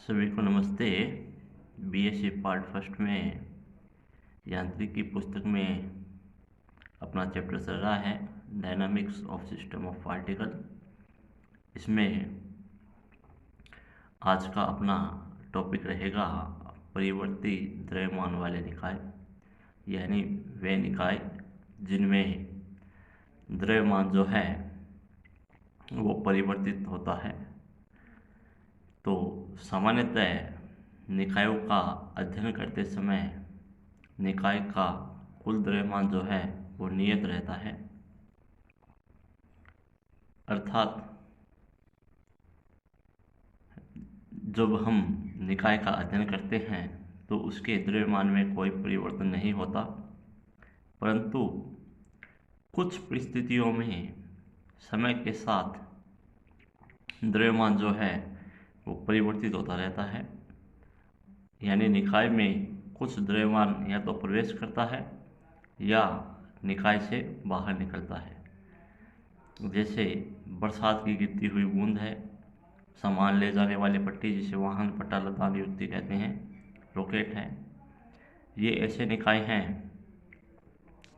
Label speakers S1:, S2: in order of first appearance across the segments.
S1: सभी को नमस्ते। बीएससी पार्ट फर्स्ट में यांत्रिकी पुस्तक में अपना चैप्टर चल रहा है dynamics of system of particle. इसमें आज का अपना टॉपिक रहेगा परिवर्ती द्रव्यमान वाले निकाय, यानी वे निकाय जिनमें द्रव्यमान जो है वो परिवर्तित होता है। तो सामान्यतः निकायों का अध्ययन करते समय निकाय का कुल द्रव्यमान जो है वो नियत रहता है, अर्थात जब हम निकाय का अध्ययन करते हैं तो उसके द्रव्यमान में कोई परिवर्तन नहीं होता, परंतु कुछ परिस्थितियों में समय के साथ द्रव्यमान जो है वो परिवर्तित होता रहता है, यानी निकाय में कुछ द्रव्यमान या तो प्रवेश करता है या निकाय से बाहर निकलता है। जैसे बरसात की गिरती हुई बूंद है, सामान ले जाने वाली पट्टी जिसे वाहन पट्टा लदान युक्ति कहते हैं, रॉकेट है। ये ऐसे निकाय हैं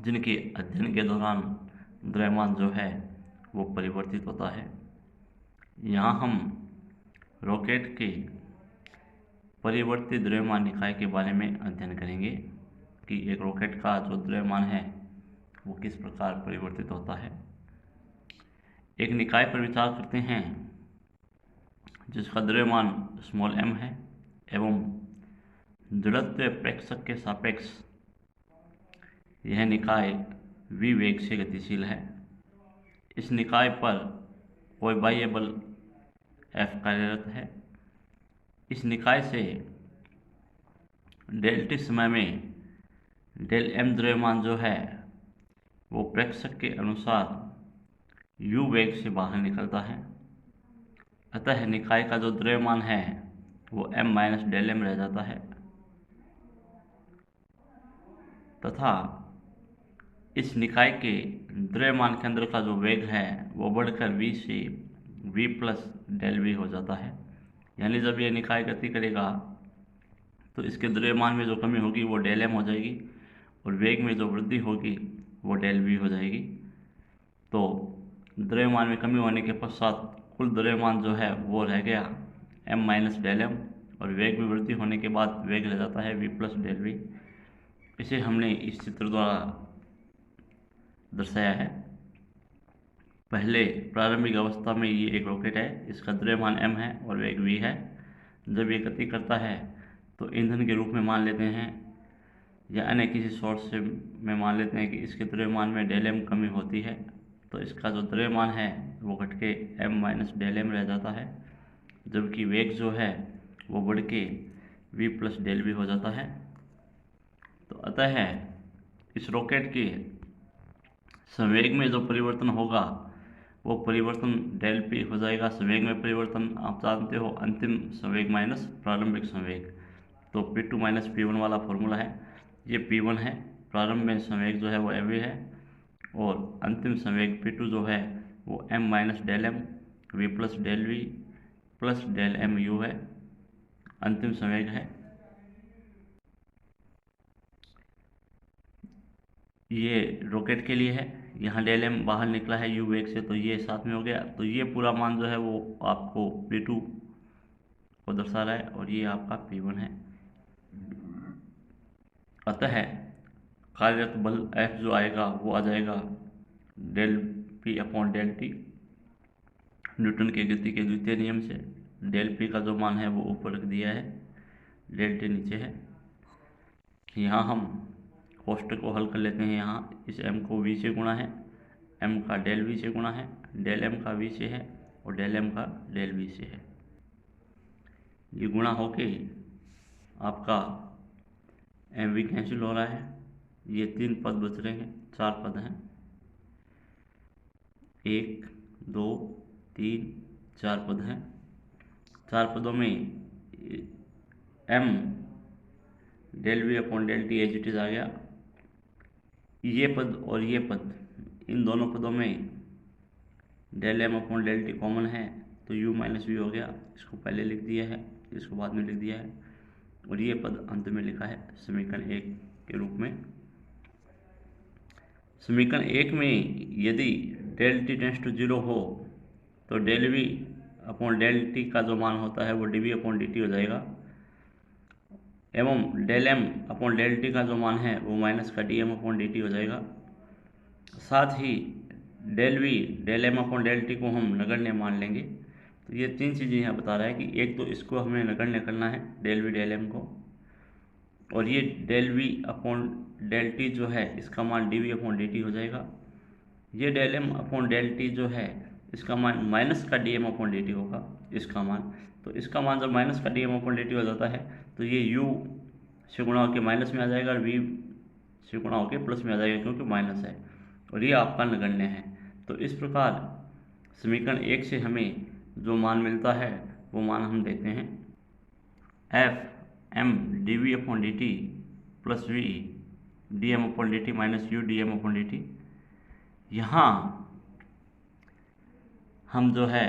S1: जिनके अध्ययन के दौरान द्रव्यमान जो है वो परिवर्तित होता है। यहाँ हम रॉकेट के परिवर्तित द्रव्यमान निकाय के बारे में अध्ययन करेंगे कि एक रॉकेट का जो द्रव्यमान है वो किस प्रकार परिवर्तित होता है। एक निकाय पर विचार करते हैं जिसका द्रव्यमान स्मॉल m है एवं जड़त्व प्रेक्षक के सापेक्ष यह निकाय v वेग से गतिशील है। इस निकाय पर कोई बाह्य बल F कार्यरत है। इस निकाय से डेल टी समय में डेल m द्रव्यमान जो है वो प्रेक्षक के अनुसार u वेग से बाहर निकलता है। अतः निकाय का जो द्रव्यमान है वो m माइनस डेल m रह जाता है तथा इस निकाय के द्रव्यमान केंद्र का जो वेग है वो बढ़कर v से v प्लस डेल v हो जाता है। यानी जब ये निकाय गति करेगा तो इसके द्रव्यमान में जो कमी होगी वो डेल m हो जाएगी और वेग में जो वृद्धि होगी वो डेल v हो जाएगी। तो द्रव्यमान में कमी होने के पश्चात कुल द्रव्यमान जो है वो रह गया m माइनस डेल m और वेग में वृद्धि होने के बाद वेग रह जाता है v प्लस डेल v। इसे हमने इस चित्र द्वारा दर्शाया है। पहले प्रारंभिक अवस्था में ये एक रॉकेट है, इसका द्रव्यमान m है और वेग v है। जब ये गति करता है तो ईंधन के रूप में मान लेते हैं या अन्य किसी सोर्स से में मान लेते हैं कि इसके द्रव्यमान में डेल m कमी होती है, तो इसका जो द्रव्यमान है वो घट के m माइनस डेल m रह जाता है, जबकि वेग जो है वो बढ़ के v प्लस डेल v हो जाता है। तो अतः इस रॉकेट के संवेग में जो परिवर्तन होगा वो परिवर्तन डेल पी हो जाएगा। संवेग में परिवर्तन आप जानते हो, अंतिम संवेग माइनस प्रारंभिक संवेग। तो P2 माइनस P1 वाला फॉर्मूला है, ये P1 है। प्रारंभ में संवेग जो है वो mv है और अंतिम संवेग P2 जो है वो m minus del m v plus del v plus del m u है, अंतिम संवेग है। ये रॉकेट के लिए है, यहाँ डेल m बाहर निकला है u वेग से, तो ये साथ में हो गया। तो ये पूरा मान जो है वो आपको P2 को दर्शा रहा है और ये आपका P1 है। अतः कार्यरत बल F जो आएगा वो आ जाएगा del P upon del T, Newton के गति के द्वितीय नियम से। डेल P का जो मान है वो ऊपर रख दिया है, डेल टी नीचे है। यहाँ हम कोष्टक को हल कर लेते हैं। यहाँ इस m को v से गुणा है, m का डेल v से गुणा है, डेल m का v से है और डेल m का डेल v से है। ये गुणा होके आपका mv कैंसिल हो रहा है, ये 3 पद बच रहे हैं, 4 पद हैं, 1 2 3 4 पद हैं। 4 पदों में m del v upon del T as it is आ गया। ये पद और ये पद, इन दोनों पदों में del m upon del T common है, तो u माइनस वी हो गया, इसको पहले लिख दिया है, इसको बाद में लिख दिया है, और ये पद अंत में लिखा है समीकरण 1 के रूप में। समीकरण 1 में यदि डेल टी टेंड्स टू 0 हो तो del we upon del t का जो मान होता है वो d we upon D T हो जाएगा, एवं del M upon del t का जो मान है वो माइनस का D M upon D T हो जाएगा। साथ ही del v del M upon del t को हम नगण्य मान लेंगे। तो ये तीन चीज़ें यहाँ बता रहा है कि एक तो इसको हमें नगण्य करना है डेल वी डेल एम को, और ये del we upon del T जो है इसका मान D we upon D T हो जाएगा। ये del M upon del T जो है इसका मान माइनस का D M upon D T होगा इसका मान। तो इसका मान जब माइनस का D M upon D T हो जाता है तो ये u से गुणा होकर माइनस में आ जाएगा और v से गुणा होकर प्लस में आ जाएगा, क्योंकि माइनस है और ये आपका नगण्य है। तो इस प्रकार समीकरण 1 से हमें जो मान मिलता है वो मान हम देखते हैं F M D we upon D T plus V D M upon D T minus U D M upon D T. यहाँ हम जो है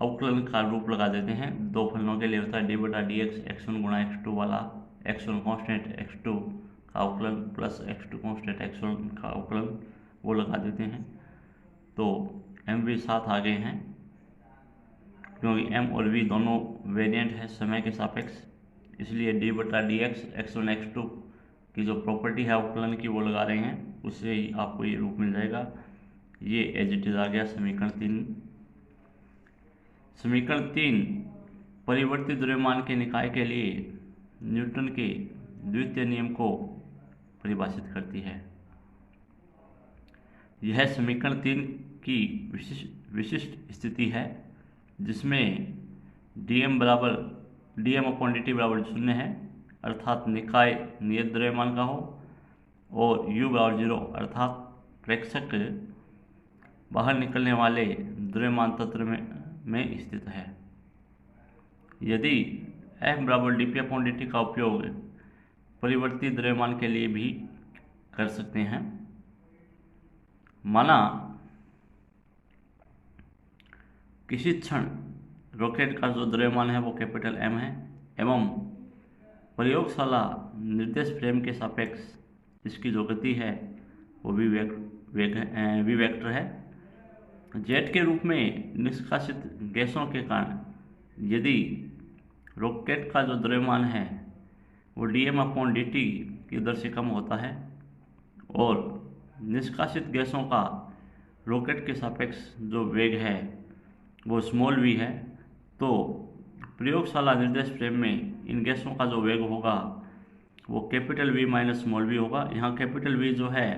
S1: अवकलन का रूप लगा देते हैं। दो फलनों के लिए होता है डी बटा डी एक्स x1 गुणा x2 वाला, x1 कॉन्स्टेंट x2 का अवकलन प्लस x2 कॉन्स्टेंट x1 का अवकलन, वो लगा देते हैं। तो एम वी साथ आ गए हैं क्योंकि m और v दोनों वेरिएंट है समय के सापेक्ष, इसलिए डी बटा डी एक्स x1 x2 की जो प्रॉपर्टी है अवकलन की वो लगा रहे हैं, उससे ही आपको ये रूप मिल जाएगा। ये एज इट इज आ गया समीकरण 3। समीकरण 3 परिवर्तित द्रव्यमान के निकाय के लिए न्यूटन के द्वितीय नियम को परिभाषित करती है। यह समीकरण 3 की विशिष्ट स्थिति है जिसमें dm अपॉन dt बराबर 0 है, अर्थात निकाय नियत द्रव्यमान का हो, और u बराबर 0 अर्थात प्रेक्षक बाहर निकलने वाले द्रव्यमान तंत्र में स्थित है। यदि f बराबर D P upon D T का उपयोग परिवर्तित द्रव्यमान के लिए भी कर सकते हैं। माना किसी क्षण रॉकेट का जो द्रव्यमान है वो कैपिटल M है एवं प्रयोगशाला निर्देश फ्रेम के सापेक्ष इसकी जो गति है वो वी वेक्टर है। जेट के रूप में निष्कासित गैसों के कारण यदि रॉकेट का जो द्रव्यमान है वो dm अपॉन dt की दर से कम होता है और निष्कासित गैसों का रॉकेट के सापेक्ष जो वेग है वो स्मॉल v है, तो प्रयोगशाला निर्देश फ्रेम में इन गैसों का जो वेग होगा वो capital V minus small v होगा। यहाँ कैपिटल V जो है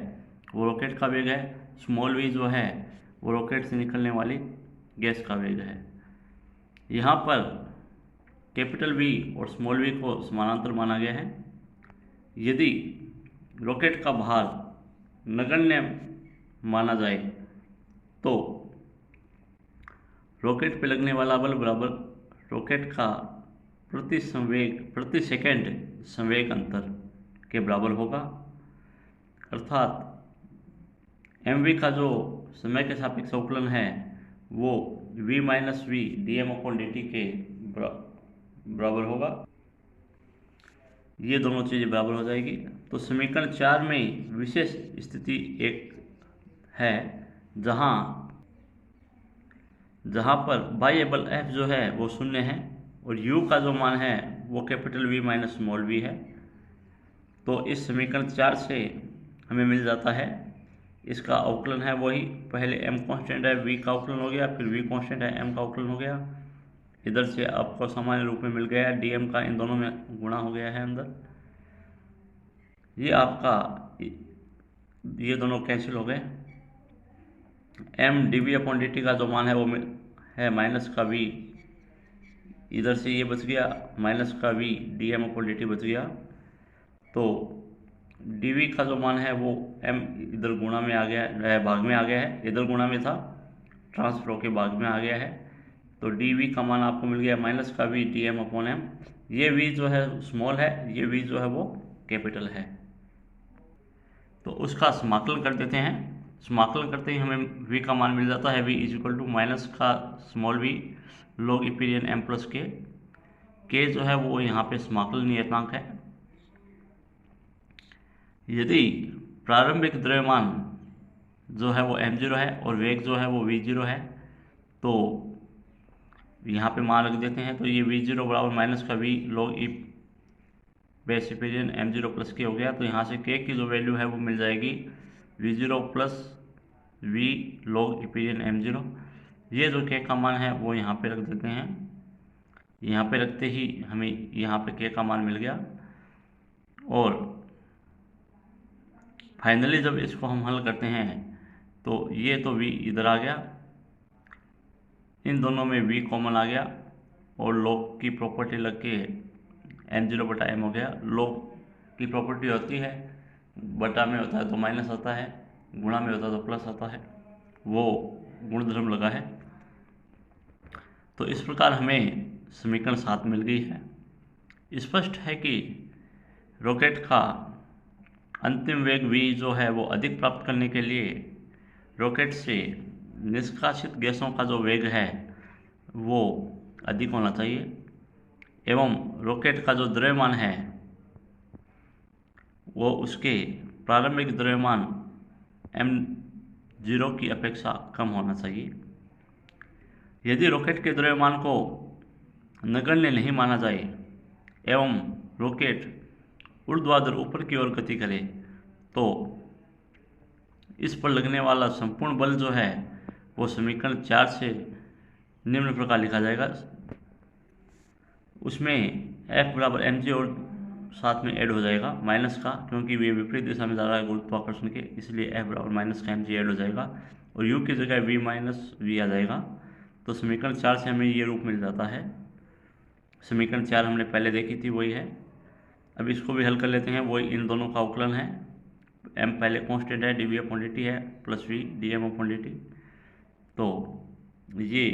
S1: वो रॉकेट का वेग है, स्मॉल v जो है वो रॉकेट से निकलने वाली गैस का वेग है। यहाँ पर कैपिटल V और स्मॉल v को समानांतर माना गया है। यदि रॉकेट का भार नगण्य माना जाए तो रॉकेट पे लगने वाला बल बराबर रॉकेट का प्रति सेकंड संवेग अंतर के बराबर होगा, अर्थात mv का जो समय के सापेक्ष अवकलन है वो v minus V D M upon D T के बराबर होगा। ये दोनों चीज़ें बराबर हो जाएगी। तो समीकरण 4 में विशेष स्थिति एक है जहाँ पर बाह्य बल F जो है वो 0 है और u का जो मान है वो capital V minus small v है। तो इस समीकरण 4 से हमें मिल जाता है इसका अवकलन है वही, पहले m कांस्टेंट है v का अवकलन हो गया, फिर v कांस्टेंट है m का अवकलन हो गया। इधर से आपको सामान्य रूप में मिल गया है dm का इन दोनों में गुणा हो गया है अंदर। ये आपका ये दोनों कैंसिल हो गए। m dv अपॉन dt का जो मान है वो है माइनस का v, इधर से ये बच गया माइनस का v dm अपॉन dt बच गया। तो dv का जो मान है वो m इधर गुणा में आ गया है, भाग में आ गया है, इधर गुणा में था ट्रांसफर होके भाग में आ गया है। तो dv का मान आपको मिल गया माइनस का v dm अपॉन m। ये v जो है स्मॉल है, ये v जो है वो कैपिटल है। तो उसका समाकलन कर देते हैं। समाकलन करते ही हमें v का मान मिल जाता है, v is equal to minus का स्मॉल v log e पीरियन m प्लस k जो है वो यहाँ पे समाकलन नियतांक है। यदि प्रारंभिक द्रव्यमान जो है वो m0 है और वेग जो है वो v0 है, तो यहाँ पे मान रख देते हैं, तो ये v0 बराबर माइनस का v log e बेस पीरियन m0 प्लस k हो गया। तो यहाँ से k की जो वैल्यू है वो मिल जाएगी v0 plus v log e पीरियन m0। ये जो k का मान है वो यहाँ पे रख देते हैं, यहाँ पे रखते ही हमें यहाँ पे k का मान मिल गया। और फाइनली जब इसको हम हल करते हैं तो ये तो v इधर आ गया, इन दोनों में v कॉमन आ गया और log की प्रॉपर्टी लग के m0 बटा m हो गया। log की प्रॉपर्टी होती है बटा में होता है तो माइनस आता है, गुणा में होता है तो प्लस आता है, वो गुणधर्म लगा है। तो इस प्रकार हमें समीकरण 7 मिल गई है। स्पष्ट है कि रॉकेट का अंतिम वेग v जो है वो अधिक प्राप्त करने के लिए रॉकेट से निष्कासित गैसों का जो वेग है वो अधिक होना चाहिए, एवं रॉकेट का जो द्रव्यमान है वो उसके प्रारंभिक द्रव्यमान m0 की अपेक्षा कम होना चाहिए। यदि रॉकेट के द्रव्यमान को नगण्य नहीं माना जाए एवं रॉकेट ऊर्ध्वाधर ऊपर की ओर गति करे, तो इस पर लगने वाला संपूर्ण बल जो है वो समीकरण 4 से निम्न प्रकार लिखा जाएगा। उसमें F बराबर mg और साथ में ऐड हो जाएगा माइनस का, क्योंकि वे विपरीत दिशा में जा रहा है गुरुत्वाकर्षण के, इसलिए F बराबर माइनस का mg ऐड हो जाएगा और u की जगह v माइनस v आ जाएगा। तो समीकरण 4 से हमें ये रूप मिल जाता है। समीकरण 4 हमने पहले देखी थी, वही है। अब इसको भी हल कर लेते हैं, वही इन दोनों का अवकलन है। m पहले कांस्टेंट है, dv अपॉन dt है, plus v dm upon dt। तो ये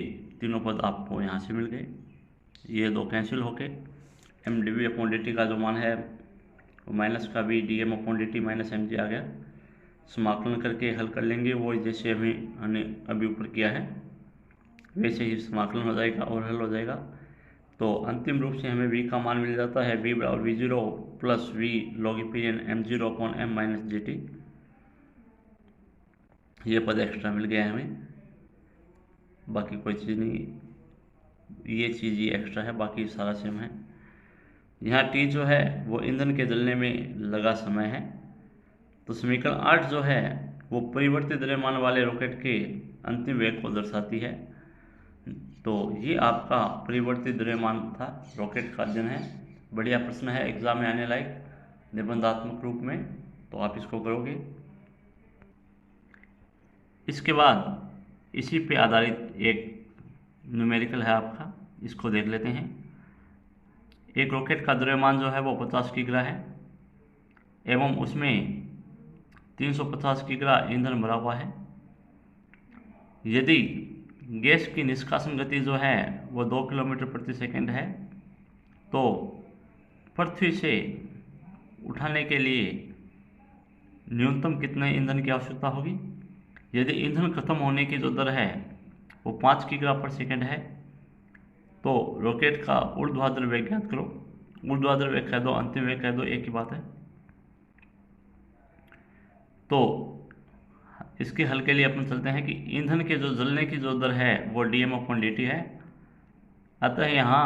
S1: तीनों पद आपको यहाँ से मिल गए, ये दो कैंसिल होके m dv अपॉन dt का जो मान है वो माइनस का v dm upon dt minus mg आ गया। समाकलन करके हल कर लेंगे, वो जैसे हमने अभी ऊपर किया है वैसे ही समाकलन हो जाएगा और हल हो जाएगा। तो अंतिम रूप से हमें v का मान मिल जाता है, v बराबर v0 plus v log e पीरियन m0 upon m minus gt। ये पद एक्स्ट्रा मिल गया है हमें, बाकी कोई चीज़ नहीं, ये चीज़ ये एक्स्ट्रा है, बाकी सारा सेम है। यहाँ t जो है वो ईंधन के जलने में लगा समय है। तो समीकरण 8 जो है वो परिवर्तित द्रव्यमान वाले रॉकेट के अंतिम वेग को दर्शाती है। तो ये आपका परिवर्तित द्रव्यमान था, रॉकेट का अध्ययन है। बढ़िया प्रश्न है, एग्जाम में आने लायक निबंधात्मक रूप में, तो आप इसको करोगे। इसके बाद इसी पे आधारित एक न्यूमेरिकल है आपका, इसको देख लेते हैं। एक रॉकेट का द्रव्यमान जो है वो 50 किग्रा है एवं उसमें 350 किग्रा ईंधन भरा हुआ है। यदि गैस की निष्कासन गति जो है वो 2 किलोमीटर प्रति सेकंड है, तो पृथ्वी से उठाने के लिए न्यूनतम कितने ईंधन की आवश्यकता होगी। यदि ईंधन खत्म होने की जो दर है वो 5 किग्रा पर सेकंड है, तो रॉकेट का ऊर्ध्वाधर वेग ज्ञात करो। ऊर्ध्वाधर वेग कह दो, अंतिम वेग कह दो, एक ही बात है। तो इसके हल के लिए अपन चलते हैं कि ईंधन के जो जलने की जो दर है वो dm अपॉन dt है। अतः यहाँ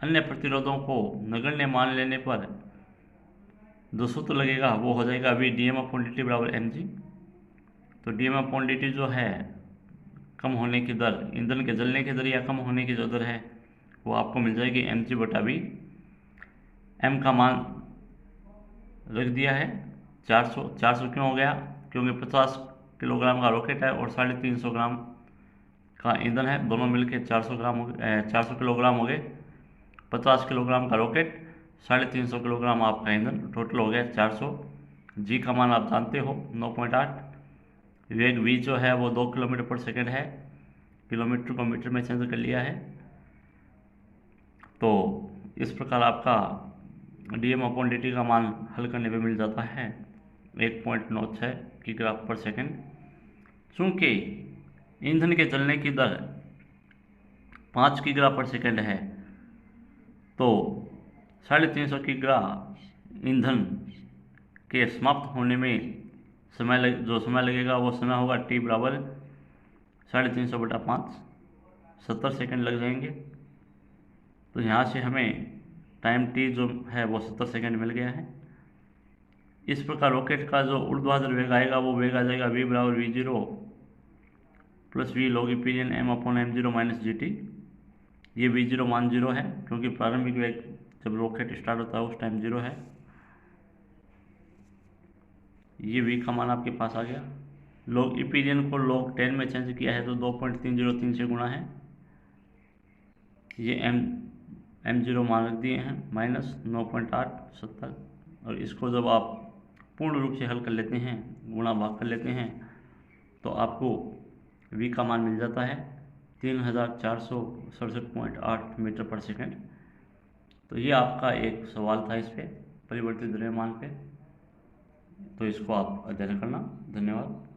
S1: अन्य प्रतिरोधों को नगण्य मान लेने पर जो सूत्र लगेगा वो हो जाएगा अभी dm अपॉन dt बराबर mg। तो dm अपॉन dt जो है कम होने की दर, ईंधन के जलने की दर या कम होने की जो दर है वो आपको मिल जाएगी mg बटा v। m का मान रख दिया है 400। 400 क्यों हो गया, क्योंकि 50 किलोग्राम का रॉकेट है और 350 ग्राम का ईंधन है, दोनों मिलके 400 किलोग्राम हो गए। 50 किलोग्राम का रॉकेट, 350 किलोग्राम आपका ईंधन, टोटल हो गया 400। जी का मान आप जानते हो 9.8। वेग v जो है वो 2 किलोमीटर पर सेकंड है, किलोमीटर को मीटर में चेंज कर लिया है। तो इस प्रकार आपका dm अपॉन dt का मान हल करने पे मिल जाता है 1.96 किग्रा पर सेकंड। चूँकि ईंधन के जलने की दर 5 किग्रा पर सेकंड है, तो 350 किग्रा ईंधन के समाप्त होने में जो समय लगेगा वो समय होगा t बराबर 350/5, 70 सेकंड लग जाएंगे। तो यहाँ से हमें टाइम t जो है वो 70 सेकंड मिल गया है। इस प्रकार रॉकेट का जो ऊर्ध्वाधर वेग आएगा वो वेग आ जाएगा v बराबर v0 plus v log epsilon m/m0 minus gt। ये v0 मान 0 है क्योंकि प्रारंभिक वेग जब रॉकेट स्टार्ट होता है उस टाइम 0 है। ये v का मान आपके पास आ गया। log epsilon को log 10 में चेंज किया है तो 2.303 से गुणा है। ये m0 मान रख दिए हैं माइनस 9.870। और इसको जब आप पूर्ण रूप से हल कर लेते हैं, गुणा भाग कर लेते हैं, तो आपको v का मान मिल जाता है 3467.8 मीटर पर सेकंड। तो ये आपका एक सवाल था इस पे, परिवर्तित द्रव्यमान पे। तो इसको आप अध्ययन करना। धन्यवाद।